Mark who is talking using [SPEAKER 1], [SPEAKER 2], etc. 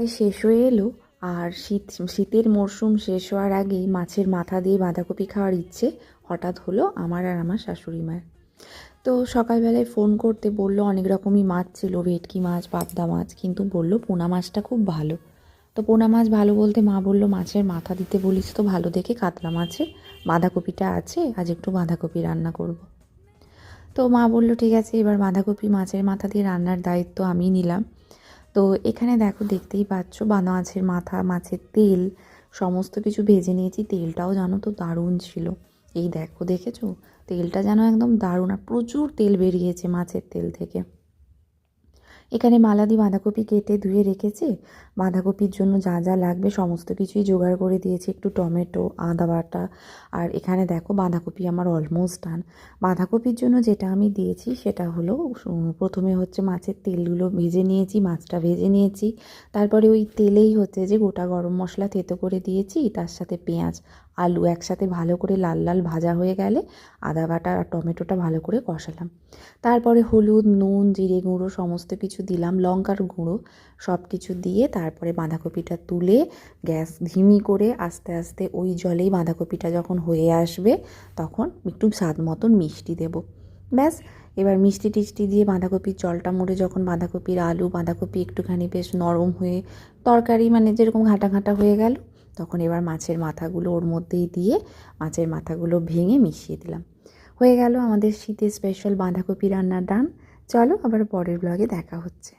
[SPEAKER 1] প্রায় শেষ হয়ে এলো, আর শীতের মরশুম শেষ হওয়ার আগেই মাছের মাথা দিয়ে বাঁধাকপি খাওয়ার ইচ্ছে হঠাৎ হলো আমার আর আমার শাশুড়ি মায়ের। তো সকালবেলায় ফোন করতে বলল অনেক রকমই মাছ ছিল, ভেটকি মাছ, পাবদা মাছ, কিন্তু বলল পোনা মাছটা খুব ভালো। তো পোনা মাছ ভালো বলতে মা বলল মাছের মাথা দিতে বলিস তো ভালো দেখে, কাতলা মাছের বাঁধাকপিটা আছে, আজ একটু বাঁধাকপি রান্না করব। তো মা বলল ঠিক আছে, এবার বাঁধাকপি মাছের মাথা দিয়ে রান্নার দায়িত্ব আমি নিলাম। তো এখানে দেখো, দেখতেই পাচ্ছ মাছের মাথা, মাছের তেল সমস্ত কিছু ভেজে নিয়েছি। তেলটাও জানো তো দারুণ ছিল। এই দেখো, দেখেছো তেলটা যেন একদম দারুণ, আর প্রচুর তেল বেরিয়েছে মাছের তেল থেকে। এখানে মালাদি বাঁধাকপি কেটে ধুয়ে রেখেছে। বাঁধাকপির জন্য যা যা লাগবে সমস্ত কিছুই জোগাড় করে দিয়েছি, একটু টমেটো, আদা বাটা। আর এখানে দেখো বাঁধাকপি আমার অলমোস্ট ডান। বাঁধাকপির জন্য যেটা আমি দিয়েছি সেটা হলো, প্রথমে হচ্ছে মাছের তেলগুলো ভেজে নিয়েছি, মাছটা ভেজে নিয়েছি। তারপরে ওই তেলেই হচ্ছে যে গোটা গরম মশলা থেতো করে দিয়েছি, তার সাথে পেঁয়াজ, আলু একসাথে ভালো করে লাল লাল ভাজা হয়ে গেলে আদা বাটা আর টমেটোটা ভালো করে কষালাম। তারপরে হলুদ, নুন, জিরে গুঁড়ো সমস্ত কিছু দিলাম, লঙ্কার গুঁড়ো সব কিছু দিয়ে তারপরে বাঁধাকপিটা তুলে গ্যাস ধিমি করে আস্তে আস্তে ওই জলেই বাঁধাকপিটা যখন হয়ে আসবে তখন একটু স্বাদ মতন মিষ্টি দেব। ব্যাস, এবার মিষ্টি টিষ্টি দিয়ে বাঁধাকপির জলটা মরে যখন বাঁধাকপির আলু বাঁধাকপি একটুখানি বেশ নরম হয়ে তরকারি মানে যেরকম ঘাঁটা ঘাঁটা হয়ে গেল, তখন এবার মাছের মাথাগুলো ওর মধ্যেই দিয়ে মাছের মাথাগুলো ভেঙে মিশিয়ে দিলাম। হয়ে গেল আমাদের শীতের স্পেশাল বাঁধাকপি রান্নার ডান। চলো আবার পরের ব্লগে দেখা হচ্ছে।